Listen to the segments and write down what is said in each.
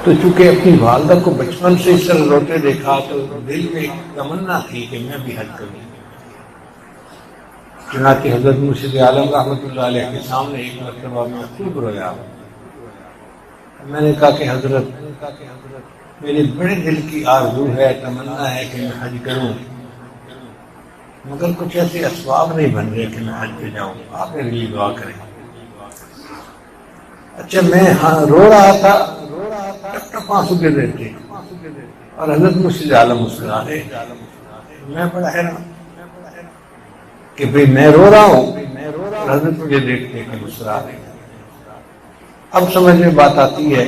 تو چونکہ اپنی والدہ کو بچپن سے اس طرح روتے دیکھا تو دل میں ایک تمنا تھی کہ میں بھی حج کروں. چنانچہ حضرت مرشد عالم رحمۃ اللہ علیہ کے سامنے ایک مرتبہ میں خوب رویا. میں نے کہا کہ حضرت میری بڑے دل کی آرزو ہے، تمنا ہے کہ میں حج کروں، مگر کچھ ایسے اسباب نہیں بن رہے کہ میں حج پہ جاؤں، آپ میرے لیے دعا کریں. اچھا میں رو رہا تھا، ٹپ ٹپ آنسو گر رہے تھے اور حضرت مرشد عالم مسکرا رہے. میں بڑا حیران کہ بھئی میں رو رہا ہوں اور حضرت مجھے دیکھتے کہ مسکرا رہے. اب سمجھ میں بات آتی ہے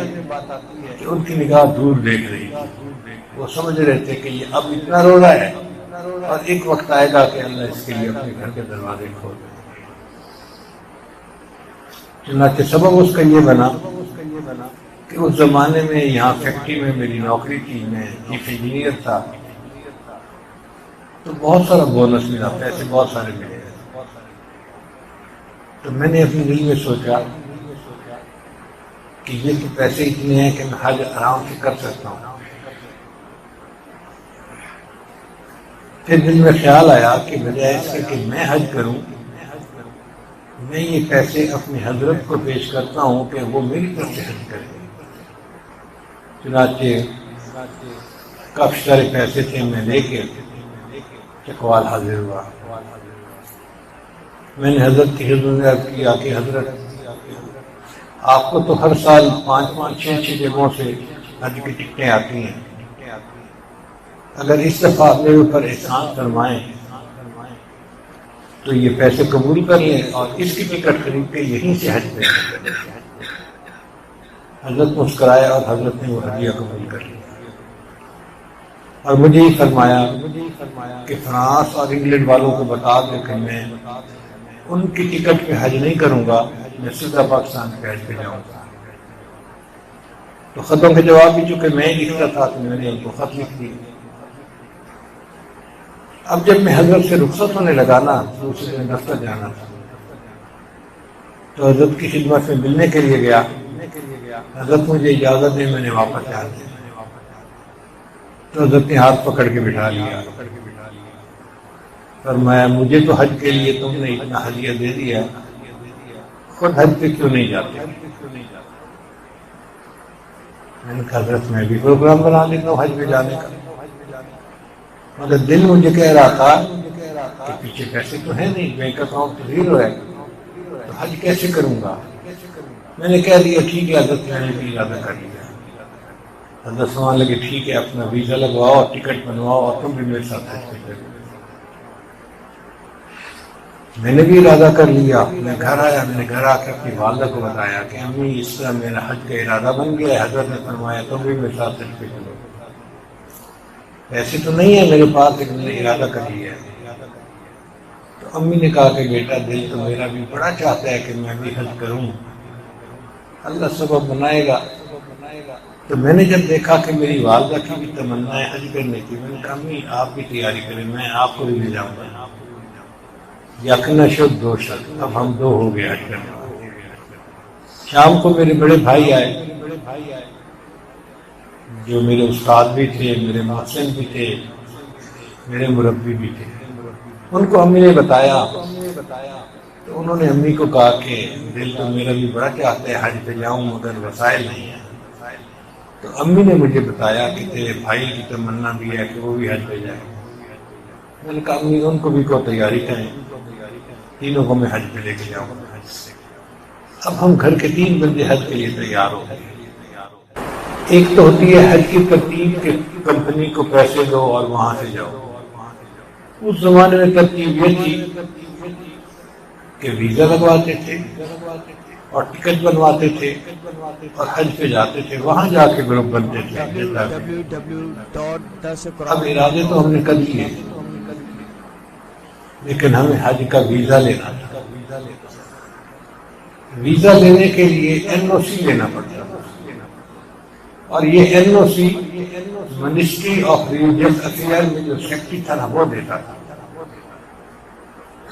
کہ ان کی نگاہ دور دیکھ رہی تھی، وہ سمجھ رہے تھے کہ یہ اب اتنا رو رہا ہے اور ایک وقت آئے گا کہ اللہ اس کے لیے اپنے گھر کے دروازے کھول دے. چنانچہ سبب اس کا یہ بنا کہ اس زمانے میں یہاں فیکٹری میں میری نوکری تھی، میں چیف انجینئر تھا، تو بہت سارا بونس ملا، پیسے بہت سارے ملے. تو میں نے اپنے دل میں سوچا کہ یہ تو پیسے اتنے ہیں کہ میں حج آرام سے کر سکتا ہوں. پھر دل میں خیال آیا کہ بجائے اس کے کہ میں حج کروں، میں یہ پیسے اپنی حضرت کو پیش کرتا ہوں کہ وہ میری طرف سے حج کرے. چنانچہ کافی سارے پیسے تھے، میں لے کے چکوال حاضر ہوا. میں نے حضرت کی خدمت میں عرض کیا کہ حضرت آپ کو تو ہر سال 5-6 جگہوں سے حج کی ٹکٹیں آتی ہیں، اگر اس دفعہ آپ میرے اوپر احسان فرمائیں تو یہ پیسے قبول کر لیں اور اس کی ٹکٹ خرید کے یہیں سے حج پہ. حضرت مسکرائے اور حضرت نے وہ ہدیہ قبول کر لیا اور مجھے ہی فرمایا کہ فرانس اور انگلینڈ والوں کو بتا دے کہ میں ان کی ٹکٹ پہ حج نہیں کروں گا، میں سیدھا پاکستان پہ حج پہ جاؤں گا. تو خطوں کے جواب بھی چونکہ میں ہی لکھتا تھا تو میں نے ان کو خط لکھ دی. اب جب میں حضرت سے رخصت ہونے لگا نا، دوسرے دن دفتر جانا تھا، تو حضرت کی خدمت میں ملنے کے لیے گیا. حضرت مجھے اجازت دے، میں نے واپس جا دیا. تو حضرت نے ہاتھ پکڑ کے بٹھا لیا، فرمایا مجھے تو حج کے لیے تم نے اتنا ہدیہ دے دیا، خود حج پہ کیوں نہیں جاتے؟ میں نے کہا حضرت میں بھی پروگرام بنا لیتا ہوں حج پہ جانے کا، مگر دل مجھے کہہ رہا تھا کہ پیچھے پیسے تو ہے نہیں، بینک اکاؤنٹ تو زیرو ہے، تو حج کیسے کروں گا؟ میں نے کہہ دیا ٹھیک ہے حضرت، میں نے بھی ارادہ کر لیا. حضرت سمجھنے لگے ٹھیک ہے اپنا ویزا لگواؤ، ٹکٹ بنواؤ اور تم بھی میرے ساتھ حج پہ چلو. میں نے بھی ارادہ کر لیا. میں گھر آیا، میں نے گھر آ کے اپنی والدہ کو بتایا کہ امی اس طرح میرا حج کا ارادہ بن گیا ہے، حضرت نے فرمایا تم بھی میرے ساتھ حج پہ چلو. ایسے تو نہیں ہے میرے پاس لیکن میں نے ارادہ کر لیا ہے. تو امی نے کہا کہ بیٹا دل تو میرا بھی بڑا چاہتا ہے کہ میں بھی حج کروں، اللہ سبب بنائے گا. تو میں نے جب دیکھا کہ میری والدہ کی بھی تمنا ہے حج کرنے کی، میں نے کہا امی آپ بھی تیاری کریں، میں آپ کو بھی لے جاؤں گا. یقینا شد دو شد، اب ہم دو ہو گئے حج کرنے والے. شام کو میرے بڑے بھائی آئے جو میرے استاد بھی تھے، میرے محسن بھی تھے، میرے مربی بھی تھے. ان کو امی نے بتایا تو انہوں نے امی کو کہا کہ دل تو میرا بھی بڑا چاہتا ہے حج پہ جاؤں مگر وسائل نہیں ہیں. تو امی نے مجھے بتایا کہ تیرے بھائی کی تمنا بھی ہے کہ وہ بھی حج پہ جائے. میں نے کہا امی ان کو بھی کو تیاری کریں، تینوں کو میں حج پہ لے کے جاؤں گا. اب ہم گھر کے 3 بندے حج کے لیے تیار ہو گئے. ایک تو ہوتی ہے حج کی ترتیب کہ کمپنی کو پیسے دو اور وہاں سے جاؤ. اس زمانے میں ترتیب یہ تھی کہ ویزا لگواتے تھے اور ٹکٹ بنواتے تھے اور حج پہ جاتے تھے، وہاں جا کے گروپ بنتے تھے. اب ارادے تو ہم نے کر لیے لیکن ہمیں حج کا ویزا لینا تھا. ویزا لینے کے لیے NOC لینا پڑتا تھا اور یہ NOC ministry of religious affair میں جو سیکٹری تھا نا وہ دیتا تھا.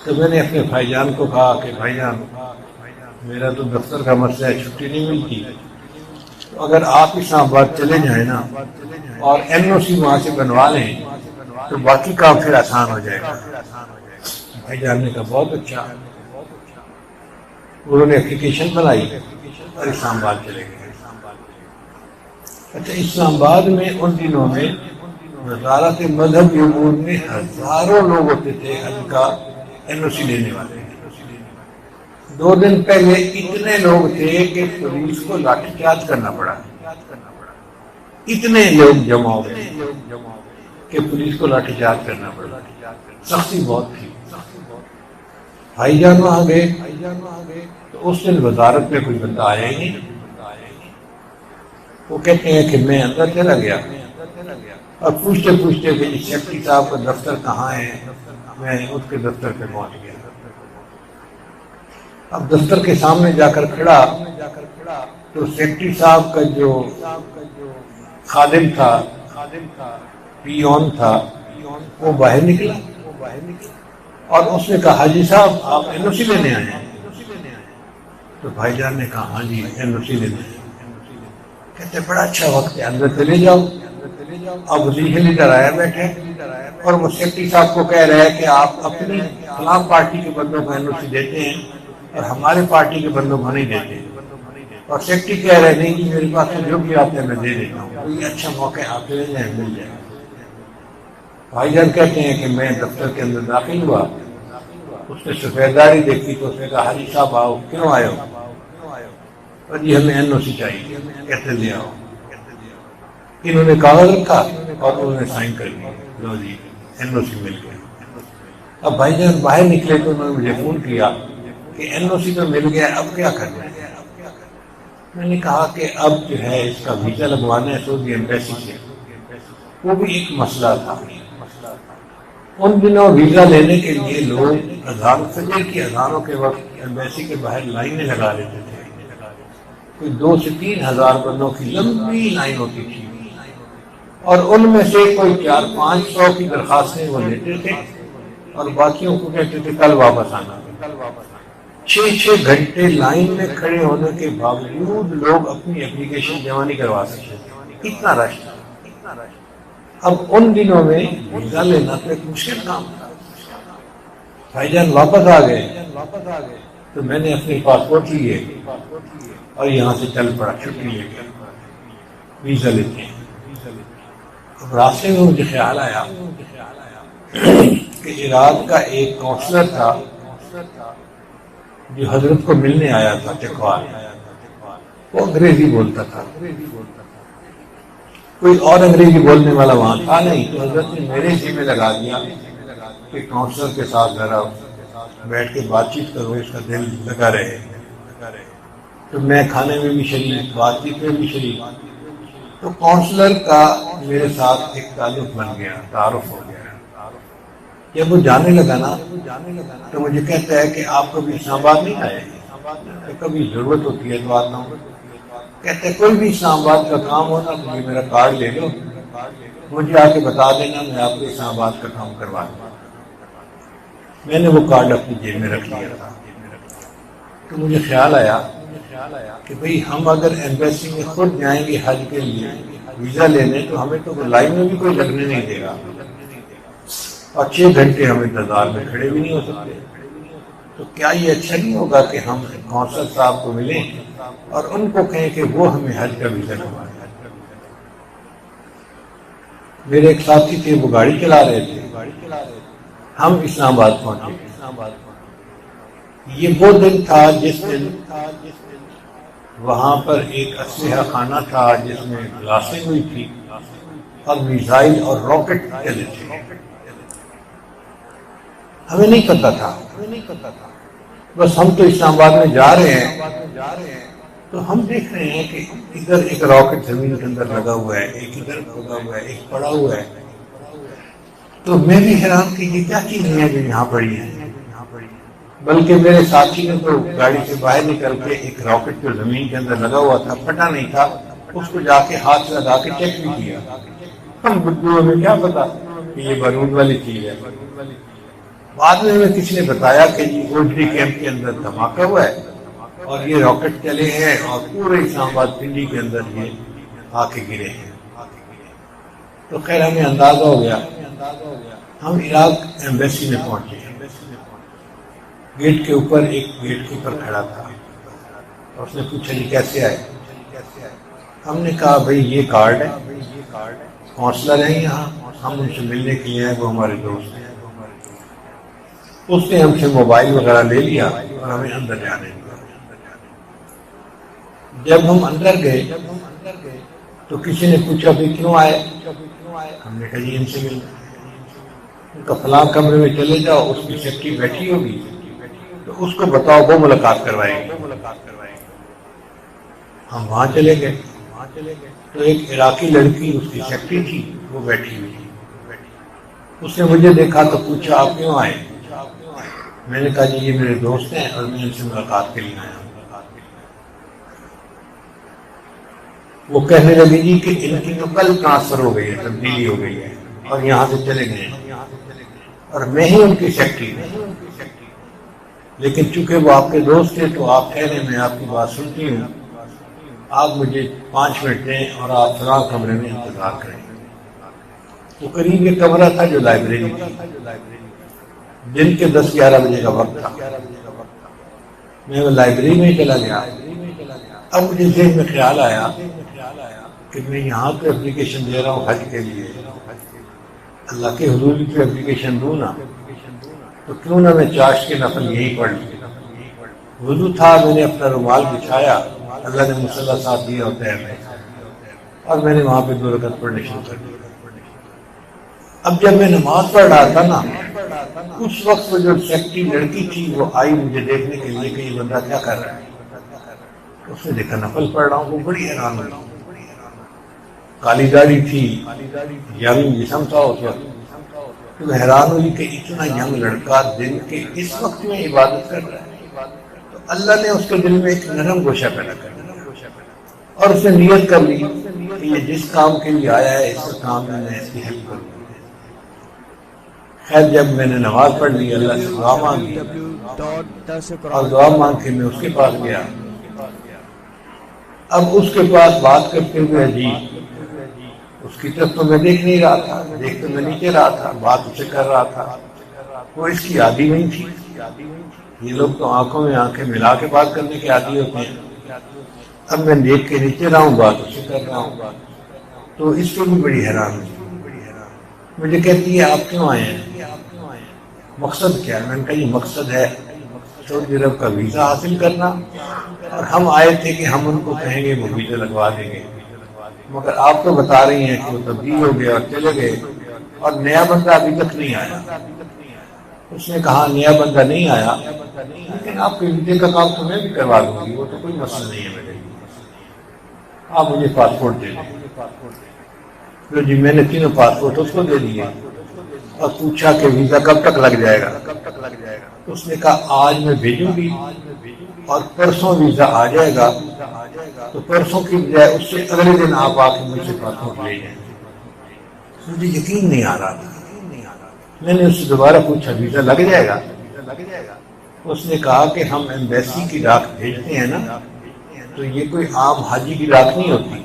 تو میں نے اپنے بھائی جان کو کہا کہ بھائی جان میرا تو دفتر کا مسئلہ ہے، چھٹی نہیں ملتی، تو اگر آپ اسلام آباد چلے جائیں نا اور این او سی وہاں سے بنوا لیں تو باقی کام پھر آسان ہو جائے گا۔ بھائی جان نے کہا بہت اچھا۔ انہوں نے اپلیکیشن بنائی اور اسلام آباد چلے گئے۔ اچھا، اسلام آباد میں ان دنوں میں وزارت مذہبی امور میں ہزاروں لوگ ہوتے تھے حج کا این او سی لینے والے۔ 2 دن پہلے اتنے لوگ تھے کہ پولیس کو لاٹھی چارج کرنا پڑا، اتنے لوگ جمع ہو گئے کہ پولیس کو لاٹھی چارج کرنا پڑا، سختی بہت تھی۔ بھائی جان وہاں گئے تو اس دن وزارت میں کوئی بندہ آیا ہی نہیں۔ وہ کہتے ہیں کہ میں اندر چلا گیا اور پوچھتے پوچھتے کہ سیکرٹری صاحب کا دفتر کہاں ہے، میں اس کے دفتر پہ پہنچ گیا۔ اب دفتر کے سامنے جا کر کھڑا تو سیکرٹری صاحب کا جو خادم تھا، پیون تھا، وہ باہر نکلا اور اس نے کہا حاجی صاحب آپ این او سی لینے آئے ہیں؟ تو بھائی جان نے کہا ہاں جی این او سی لینے آئے۔ کہتے بڑا اچھا وقت ہے، اندر چلے جاؤ۔ اب لیڈر آیا بیٹھے اور وہ سیکرٹری صاحب کو کہہ رہا ہے کہ آپ اپنی فلاں پارٹی کے بندوں کو این او سی دیتے ہیں اور ہمارے پارٹی کے بندوں کو نہیں دیتے، اور سیکرٹری کہہ رہے نہیں جی میرے پاس جو بھی آتے ہیں میں دے دیتا ہوں، کوئی اچھا موقع آپ لے جائیں مل جائے۔ بھائی جان کہتے ہیں کہ میں دفتر کے اندر داخل ہوا، اس نے سفیداری دیکھی تو اس نے کہا حاجی صاحب آؤ، کیوں آئے ہو؟ اور جی ہمیں این او سی چاہیے۔ کہتے لے آؤ۔ انہوں نے کاغذ رکھا اور انہوں نے سائن کر دیا، لو جی این او سی مل گیا۔ اب بھائی جان باہر نکلے تو انہوں نے مجھے فون کیا کہ این او سی تو مل گیا، اب کیا کرنا ہے؟ میں نے کہا کہ اب جو ہے اس کا ویزا لگوانا ہے سعودی ایمبیسی سے، وہ بھی ایک مسئلہ تھا۔ ان دنوں ویزا لینے کے لیے لوگ فجر کی اذانوں کے وقت ایمبیسی کے باہر لائنیں لگا لیتے تھے، کوئی 2 سے 3 ہزار بندوں کی لمبی لائن ہوتی تھی، اور ان میں سے کوئی 400-500 کی درخواستیں وہ لیتے تھے اور باقیوں کو کہتے تھے کل واپس آنا۔ 6 گھنٹے لائن میں کھڑے ہونے کے باوجود لوگ اپنی اپلیکیشن جمع نہیں کروا سکتے، اتنا رش تھا۔ اب ان دنوں میں ویزا لینا تو ایک مشکل کام تھا۔ بھائی جان واپس آ گئے تو میں نے اپنے پاسپورٹ لیے اور یہاں سے چل پڑا، چھٹی لے کے ویزا لیتے ہیں۔ اب راستے میں مجھے خیال آیا کہ عراق کا ایک کونسلر تھا جو حضرت کو ملنے آیا تھا چکوال، وہ انگریزی بولتا تھا، کوئی اور انگریزی بولنے والا وہاں تھا نہیں، تو حضرت نے میرے ذمہ لگا دیا کہ کونسلر کے ساتھ ذرا بیٹھ کے بات چیت کرو، اس کا دل لگا رہے۔ تو میں کھانے میں بھی شریک، بات چیت میں بھی شریک۔ تو کونسلر کا میرے ساتھ ایک تعلق بن گیا، تعارف ہو گیا۔ جب وہ جانے لگا نا تو مجھے کہتا ہے کہ آپ کبھی اسلام آباد نہیں آئے؟ کہ کبھی ضرورت ہوتی ہے تو آتا ہوں۔ کہتے ہیں کوئی بھی اسلام آباد کا کام ہونا تو یہ میرا کارڈ لے لو، مجھے آ کے بتا دینا، میں آپ کو اسلام آباد کا کام کروا دوں۔ میں نے وہ کارڈ اپنی جیب میں رکھ لیا تھا۔ تو مجھے خیال آیا کہ بھئی ہم اگر ایمبیسی میں خود جائیں گے حج کے لیے ویزا لینے تو ہمیں تو لائن میں بھی کوئی لگنے نہیں دے گا، اور 6 گھنٹے ہم انتظار میں کھڑے بھی نہیں ہو سکتے۔ تو کیا یہ اچھا نہیں ہوگا کہ ہم کونسل صاحب کو ملیں اور ان کو کہیں کہ وہ ہمیں حج کا ویزا لگوائیں؟ میرے ایک ساتھی تھے، وہ گاڑی چلا رہے تھے، ہم اسلام آباد پہنچے۔ یہ وہ دن تھا جس دن وہاں پر ایک اسلحہ خانہ تھا جس میں بلاسٹنگ ہوئی تھی اور میزائل اور راکٹ چلے تھے۔ ہمیں نہیں پتا تھا، بس ہم تو اسلام آباد میں جا رہے ہیں تو ہم دیکھ رہے ہیں کہ ادھر ایک راکٹ زمین کے اندر لگا ہوا ہے، ایک ادھر لگا ہوا ہے، ایک پڑا ہوا ہے۔ تو میں بھی حیران کہ یہ کیا چیزیں ہیں جو یہاں پڑی ہیں، بلکہ میرے ساتھی نے تو گاڑی سے باہر نکل کے ایک راکٹ جو زمین کے اندر لگا ہوا تھا، پھٹا نہیں تھا، اس کو جا کے ہاتھ لگا کے چیک بھی کیا۔ ہم بدھو ہمیں کیا پتا کہ یہ بارود والی چیز ہے۔ بعد میں ہمیں کسی نے بتایا کہ یہ اوجری کیمپ کے اندر دھماکہ ہوا ہے اور یہ راکٹ چلے ہیں اور پورے اسلام آباد پنڈی کے اندر یہ آ کے گرے ہیں۔ تو خیر ہمیں اندازہ ہو گیا، ہم عراق ایمبیسی میں پہنچے۔ گیٹ کے اوپر ایک گیٹ کیپر کھڑا تھا، اور اس نے پوچھا جی کیسے آئے؟ ہم نے کہا بھئی یہ کارڈ ہے، کونسلر ہیں یہاں، ہم ان سے ملنے کے لیے آئے، وہ ہمارے دوست ہیں۔ اس نے ہم سے موبائل وغیرہ لے لیا اور ہمیں اندر جانے دیا۔ جب ہم اندر گئے تو کسی نے پوچھا بھی کیوں آئے؟ ہم نے کہا جی ان سے ملنا۔ ان کا فلاں کمرے میں چلے جاؤ، اس کی سیکرٹری بیٹھی ہوگی تو اس کو بتاؤ وہ ملاقات کروائے گی۔ ہم وہاں چلے گئے تو ایک عراقی لڑکی اس کی سیکرٹری تھی، وہ بیٹھی ہوئی تھی۔ اس نے مجھے دیکھا تو پوچھا آپ کیوں آئے؟ میں نے کہا جی یہ میرے دوست ہیں اور میں ان سے ملاقات کے لیے آیا ہوں۔ وہ کہنے لگی جی کہ ان کی تو کل ٹرانسفر ہو گئی ہے، تبدیلی ہو گئی ہے اور یہاں سے چلے گئے ہیں، اور میں ہی ان کی سیکرٹری ہوں، لیکن چونکہ وہ آپ کے دوست تھے تو آپ کہہ رہے ہیں میں آپ کی بات سنتی ہوں، آپ مجھے 5 منٹ دیں اور آپ فلاں کمرے میں انتظار کریں۔ وہ قریب یہ کمرہ تھا جو لائبریری تھی، دن کے 10-11 بجے کا وقت تھا۔ میں وہ لائبریری میں چلا گیا۔ اب مجھے ذہن میں خیال آیا کہ میں یہاں پہ اپلیکیشن دے رہا ہوں حج کے لیے، اللہ کے حضور کی اپلیکیشن دوں نا تو کیوں نہ میں چاشت کے نفل یہی پڑھ لوں۔ وضو تھا، میں نے اپنا رومال بچھایا، اللہ نے مصلی ساتھ دیا ہوتا ہے اور میں نے وہاں پہ 2 رکعت پڑھنے شروع کر دی۔ اب جب میں نماز پڑھ رہا تھا نا، اس وقت وہ جو سیکرٹری لڑکی تھی وہ آئی مجھے دیکھنے کے لیے کہ یہ بندہ کیا کر رہا ہے۔ اس نے دیکھا نفل پڑھ رہا ہوں، وہ بڑی حیران ہوئی۔ کالی داڑھی تھی، ینگ جسم تھا اس وقت، تو حیران ہوئی کہ اتنا ینگ لڑکا دن کے اس وقت میں عبادت کر رہا ہے۔ تو اللہ نے اس کے دل میں ایک نرم گوشہ پیدا کر دیا اور اس نے نیت کر لی کہ یہ جس کام کے لیے آیا ہے اس کام میں میں اس کی ہیلپ کروں۔ خیر جب میں نے نماز پڑھ لی، اللہ سے دعا مانگی اور دعا مانگ کے میں اس کے پاس گیا۔ اب اس کے پاس بات کرتے ہوئے جی اس کی طرف تو میں دیکھ نہیں رہا تھا، دیکھ تو میں نیچے رہا تھا، بات اسے کر رہا تھا، وہ اس کی عادی نہیں تھی۔ یہ لوگ تو آنکھوں میں آنکھیں ملا کے بات کرنے کے عادی ہوتے ہیں۔ اب میں دیکھ کے نیچے رہا ہوں، بات اسے کر رہا ہوں، تو اس کو بھی بڑی حیران ہوئی۔ مجھے کہتی ہے آپ کیوں آئے ہیں، مقصد کیا ہے؟ میں نے کہا یہ مقصد ہے سعودی عرب کا ویزا حاصل کرنا، اور ہم آئے تھے کہ ہم ان کو کہیں گے وہ ویزا لگوا دیں گے، مگر آپ تو بتا رہی ہیں کہ وہ تبدیل ہو گیا اور چلے گئے اور نیا بندہ ابھی تک نہیں آیا۔ اس نے کہا نیا بندہ نہیں آیا لیکن آپ کے ویزے کا کام تو میں بھی کروا دوں گی، وہ تو کوئی مسئلہ نہیں ہے میرے لیے، آپ مجھے پاسپورٹ دے دیں۔ جی میں نے 3 پاسپورٹ اس کو دے دیے اور پوچھا کہ ویزا کب تک لگ جائے گا؟ اس نے کہا آج میں بھیجوں گی اور پرسوں ویزا آ جائے گا، تو پرسوں کی بجائے اس سے اگلے دن آپ آ کے مجھ سے پاسپورٹ لے جائیں۔ مجھے یقین نہیں آ رہا تھا۔ میں نے اس سے دوبارہ پوچھا ویزا لگ جائے گا؟ اس نے کہا کہ ہم ایمبیسی کی ڈاک بھیجتے ہیں نا، تو یہ کوئی عام حاجی کی ڈاک نہیں ہوتی،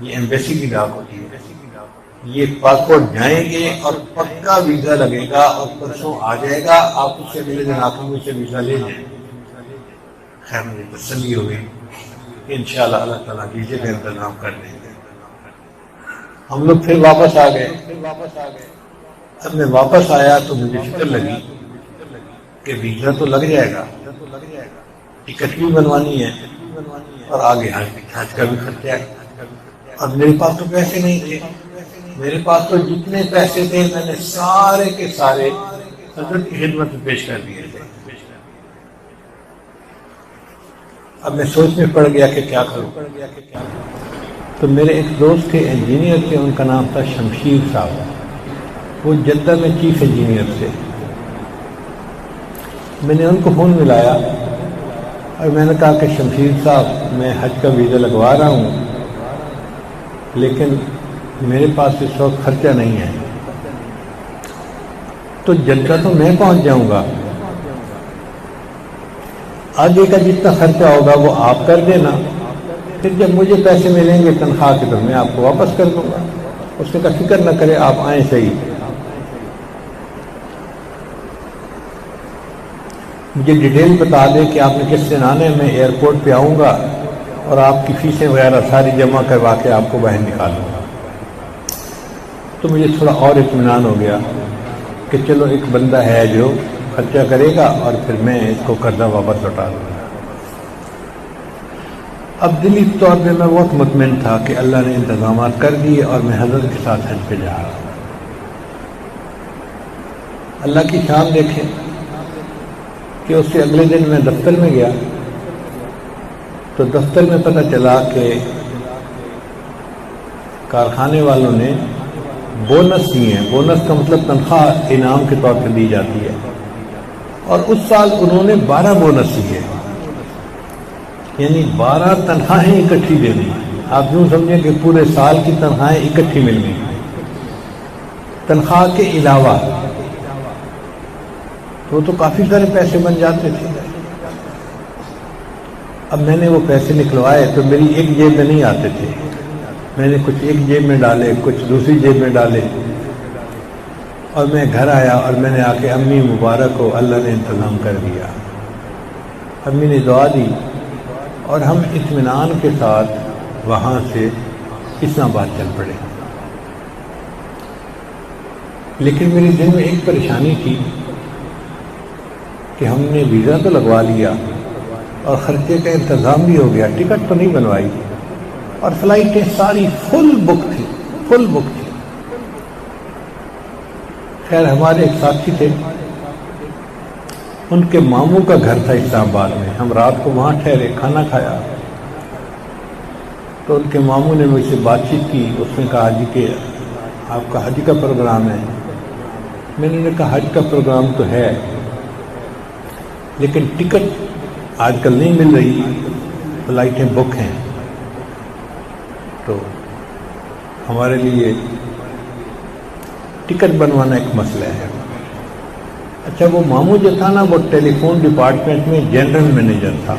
یہ ایمبیسی کی ڈاک ہوتی ہے۔ یہ پاسپورٹ جائیں گے اور پکا ویزا لگے گا اور پرسوں آ جائے گا، آپ اس سے اگلے دن آ کے مجھ سے ویزا لے جائیں۔ خیر مجھے تسلی ہو گئی کہ انشاءاللہ اللہ تعالیٰ ویزے کا انتظام کر دیں گے۔ ہم لوگ پھر واپس آ گئے۔ اب میں واپس آیا تو مجھے فکر لگی کہ ویزا تو لگ جائے گا، ٹکٹ بھی بنوانی ہے اور آگے حج کا بھی خرچہ ہے، اور میرے پاس تو پیسے نہیں تھے۔ میرے پاس تو جتنے پیسے تھے میں نے سارے کے سارے حضرت کی خدمت میں پیش کر دیے تھے۔ اب میں سوچ میں پڑ گیا کہ کیا کروں۔ تو میرے ایک دوست تھے انجینئر تھے، ان کا نام تھا شمشیر صاحب، وہ جدہ میں چیف انجینئر تھے۔ میں نے ان کو فون ملایا اور میں نے کہا کہ شمشیر صاحب میں حج کا ویزا لگوا رہا ہوں لیکن میرے پاس اس وقت خرچہ نہیں ہے، تو جدہ تو میں پہنچ جاؤں گا آگے کا جتنا خرچہ ہوگا وہ آپ کر دینا، پھر جب مجھے پیسے ملیں گے تنخواہ کے تو میں آپ کو واپس کر دوں گا۔ اس نے کہا فکر نہ کرے، آپ آئیں صحیح، مجھے ڈیٹیل بتا دیں کہ آپ نے کس دن آنا ہے، میں ایئرپورٹ پہ آؤں گا اور آپ کی فیسیں وغیرہ ساری جمع کروا کے آپ کو باہر نکالوں گا۔ تو مجھے تھوڑا اور اطمینان ہو گیا کہ چلو ایک بندہ ہے جو خرچہ کرے گا اور پھر میں اس کو قرضہ واپس لوٹا دوں گا۔ اب دلی طور پہ میں بہت مطمئن تھا کہ اللہ نے انتظامات کر دیے اور میں حضرت کے ساتھ حج پہ جا رہا ہوں۔ اللہ کی شان دیکھیں کہ اس سے اگلے دن میں دفتر میں گیا تو دفتر میں پتہ چلا کہ کارخانے والوں نے بونس دیے ہیں۔ بونس کا مطلب تنخواہ انعام کے طور پہ دی جاتی ہے، اور اس سال انہوں نے 12 بونس دیے، یعنی 12 تنخواہیں اکٹھی دینی۔ آپ یوں سمجھیں کہ پورے سال کی تنخواہیں اکٹھی مل گئی، تنخواہ کے علاوہ، تو کافی سارے پیسے بن جاتے تھے۔ اب میں نے وہ پیسے نکلوائے تو میری ایک جیب میں نہیں آتے تھے، میں نے کچھ ایک جیب میں ڈالے، کچھ دوسری جیب میں ڈالے، اور میں گھر آیا اور میں نے آ کے امی مبارک ہو، اللہ نے انتظام کر دیا۔ امی نے دعا دی اور ہم اطمینان کے ساتھ وہاں سے اسلام آباد چل پڑے۔ لیکن میرے دل میں ایک پریشانی تھی کہ ہم نے ویزا تو لگوا لیا اور خرچے کا انتظام بھی ہو گیا، ٹکٹ تو نہیں بنوائی، اور فلائٹیں ساری فل بک تھی۔ خیر ہمارے ایک ساتھی تھے، ان کے ماموں کا گھر تھا اسلام آباد میں، ہم رات کو وہاں ٹھہرے، کھانا کھایا تو ان کے ماموں نے مجھ سے بات چیت کی۔ اس نے کہا جی کہ آپ کا حج کا پروگرام ہے۔ میں نے کہا حج کا پروگرام تو ہے لیکن ٹکٹ آج کل نہیں مل رہی، فلائٹیں بک ہیں، تو ہمارے لیے ٹکٹ بنوانا ایک مسئلہ ہے۔ اچھا وہ ماموں جو تھا نا، وہ ٹیلی فون ڈپارٹمنٹ میں جنرل مینیجر تھا،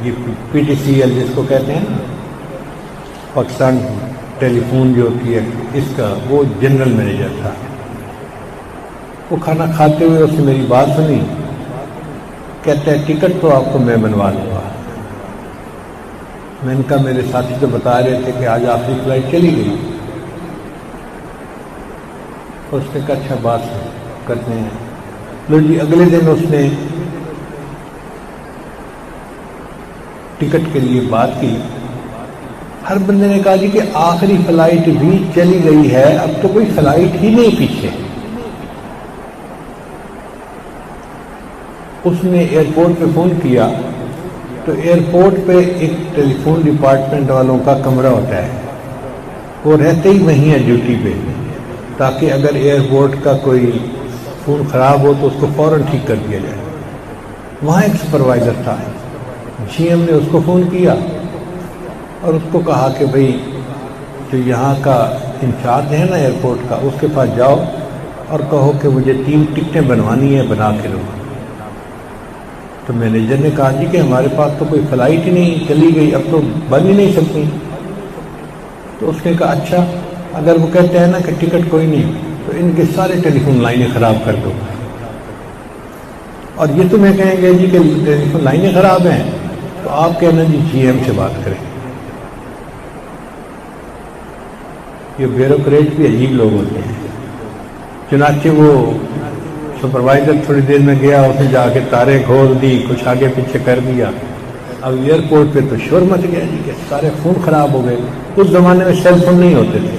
یہ پی ٹی سی ایل جس کو کہتے ہیں نا، پاکستان ٹیلی فون جو ہوتی ہے اس کا، وہ جنرل مینیجر تھا۔ وہ کھانا کھاتے ہوئے اس نے میری بات سنی، کہتا ہے ٹکٹ تو آپ کو میں بنوا دوں گا۔ میں نے کہا میرے ساتھی تو بتا رہے تھے کہ آج آخری فلائٹ چلی گئی۔ اس نے کہا اچھا بات کرتے ہیں۔ لو جی اگلے دن اس نے ٹکٹ کے لیے بات کی، ہر بندے نے کہا جی کہ آخری فلائٹ بھی چلی گئی ہے، اب تو کوئی فلائٹ ہی نہیں پیچھے۔ اس نے ایئرپورٹ پہ فون کیا تو ایئرپورٹ پہ ایک ٹیلی فون ڈپارٹمنٹ والوں کا کمرہ ہوتا ہے، وہ رہتے ہی وہیں ہے ڈیوٹی پہ، تاکہ اگر ایئرپورٹ کا کوئی فون خراب ہو تو اس کو فوراً ٹھیک کر دیا جائے۔ وہاں ایک سپروائزر تھا، جی ایم نے اس کو فون کیا اور اس کو کہا کہ بھئی جو یہاں کا انچارج ہے نا ایئرپورٹ کا، اس کے پاس جاؤ اور کہو کہ مجھے 3 ٹکٹیں بنوانی ہے، بنا کے دو۔ تو مینیجر نے کہا جی کہ ہمارے پاس تو کوئی فلائٹ ہی نہیں، چلی گئی، اب تو بن ہی نہیں سکتی۔ تو اس نے کہا اچھا اگر وہ کہتے ہیں نا کہ ٹکٹ کوئی نہیں تو ان کے سارے ٹیلی فون لائنیں خراب کر دو، اور یہ تمہیں کہیں گے جی کہ ٹیلی فون لائنیں خراب ہیں تو آپ کہنا جی جی ایم سے بات کریں۔ یہ بیوروکریٹ بھی عجیب لوگ ہوتے ہیں۔ چنانچہ وہ سپروائزر تھوڑی دیر میں گیا، اس نے جا کے تاریں کھول دی، کچھ آگے پیچھے کر دیا۔ اب ایئرپورٹ پہ تو شور مچ گیا جی کہ سارے فون خراب ہو گئے۔ اس زمانے میں سیل فون نہیں ہوتے تھے،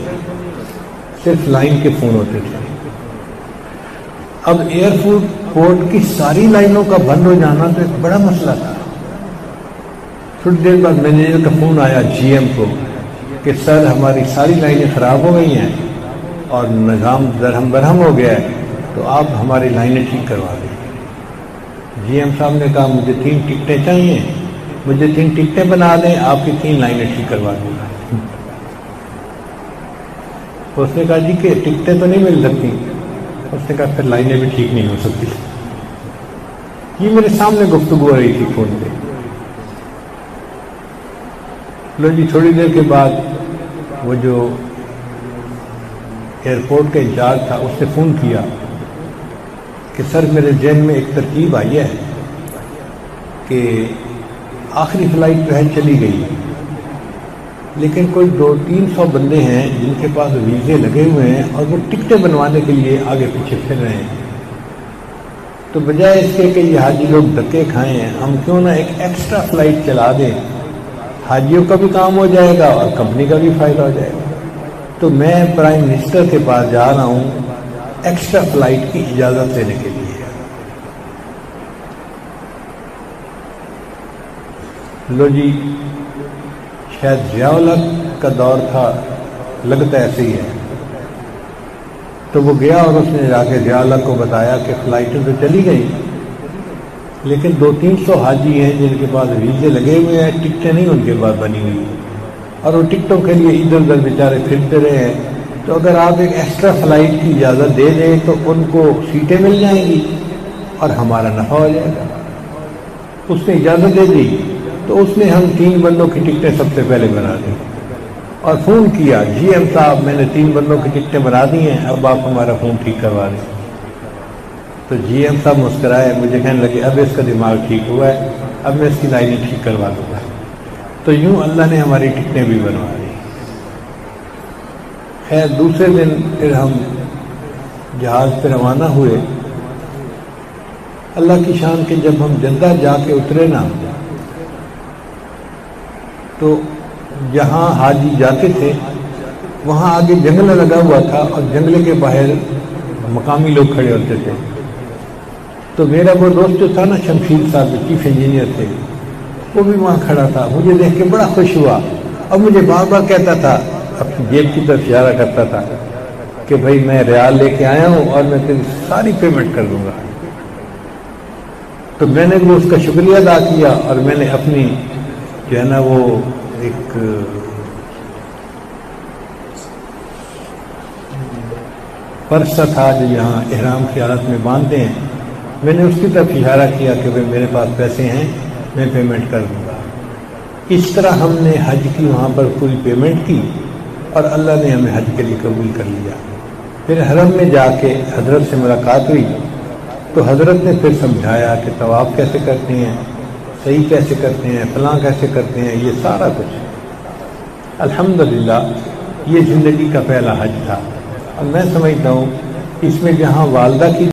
صرف لائن کے فون ہوتے تھے۔ اب ایئرپورٹ کی ساری لائنوں کا بند ہو جانا تو ایک بڑا مسئلہ تھا۔ تھوڑی دیر بعد مینیجر کا فون آیا جی ایم کو کہ سر ہماری ساری لائنیں خراب ہو گئی ہیں اور نظام درہم برہم ہو گیا ہے، تو آپ ہماری لائنیں ٹھیک کروا دیں۔ جی ایم صاحب نے کہا مجھے 3 ٹکٹیں چاہیے، مجھے 3 ٹکٹیں بنا دیں، آپ کی 3 لائنیں ٹھیک کروا دوں گا۔ اس نے کہا جی کہ ٹکٹیں تو نہیں مل سکتی۔ اس نے کہا پھر لائنیں بھی ٹھیک نہیں ہو سکتی۔ یہ میرے سامنے گفتگو ہو رہی تھی فون پہ. لو جی تھوڑی دیر کے بعد وہ جو ایئرپورٹ کا انچارج تھا اس نے فون کیا کہ سر میرے ذہن میں ایک ترکیب آئی ہے کہ آخری فلائٹ جو ہے چلی گئی، لیکن کوئی 200-300 بندے ہیں جن کے پاس ویزے لگے ہوئے ہیں اور وہ ٹکٹیں بنوانے کے لیے آگے پیچھے پھر رہے ہیں. تو بجائے اس کے کہ یہ حاجی لوگ دھکے کھائیں ہیں، ہم کیوں نہ ایک ایکسٹرا فلائٹ چلا دیں، حاجیوں کا بھی کام ہو جائے گا اور کمپنی کا بھی فائدہ ہو جائے گا. تو میں پرائم منسٹر کے پاس جا رہا ہوں ایکسٹرا فلائٹ کی اجازت لینے کے لیے. لو جی شاید ضیاء الحق کا دور تھا، لگتا ایسے ہی ہے. تو وہ گیا اور اس نے جا کے ضیاء الحق کو بتایا کہ فلائٹیں تو چلی گئی لیکن 200-300 حاجی ہیں جن کے پاس ویزے لگے ہوئے ہیں، ٹکٹیں نہیں ان کے پاس بنی ہوئی اور وہ ٹکٹوں کے لیے ادھر ادھر بیچارے پھرتے رہے ہیں. تو اگر آپ ایک ایکسٹرا فلائٹ کی اجازت دے دیں تو ان کو سیٹیں مل جائیں گی اور ہمارا نفع ہو جائے گا. اس نے اجازت دے دی تو اس نے ہم 3 بندوں کی ٹکٹیں سب سے پہلے بنا دی اور فون کیا، جی ایم صاحب میں نے 3 بندوں کی ٹکٹیں بنا دی ہیں، اب آپ ہمارا فون ٹھیک کروا دیں. تو جی ایم صاحب مسکرائے، مجھے کہنے لگے اب اس کا دماغ ٹھیک ہوا ہے، اب میں اس کی لائنیں ٹھیک کروا دوں گا. تو یوں اللہ نے ہماری ٹکٹیں بھی بنوا دی. خیر دوسرے دن پھر ہم جہاز پہ روانہ ہوئے. اللہ کی شان کہ جب ہم جدہ جا کے اترے نا تو جہاں حاجی جاتے تھے وہاں آگے جنگلہ لگا ہوا تھا اور جنگلے کے باہر مقامی لوگ کھڑے ہوتے تھے. تو میرا وہ دوست جو تھا نا شمشیر صاحب جو چیف انجینئر تھے وہ بھی وہاں کھڑا تھا. مجھے دیکھ کے بڑا خوش ہوا اور مجھے بار بار کہتا تھا، اپنی جیب کی طرف اشارہ کرتا تھا کہ بھائی میں ریال لے کے آیا ہوں اور میں تیری ساری پیمنٹ کر دوں گا. تو میں نے بھی اس کا شکریہ ادا کیا اور میں نے اپنی جو ہے نا وہ ایک پرسہ تھا جو یہاں احرام کی حالت میں باندھتے ہیں، میں نے اس کی طرف اشارہ کیا کہ بھائی میرے پاس پیسے ہیں میں پیمنٹ کر دوں گا. اس طرح ہم نے حج کی وہاں پر پوری پیمنٹ کی اور اللہ نے ہمیں حج کے لیے قبول کر لیا. پھر حرم میں جا کے حضرت سے ملاقات ہوئی تو حضرت نے پھر سمجھایا کہ طواف کیسے کرتے ہیں، صحیح کیسے کرتے ہیں، فلاں کیسے کرتے ہیں، یہ سارا کچھ. الحمدللہ یہ زندگی کا پہلا حج تھا اور میں سمجھتا ہوں اس میں جہاں والدہ کی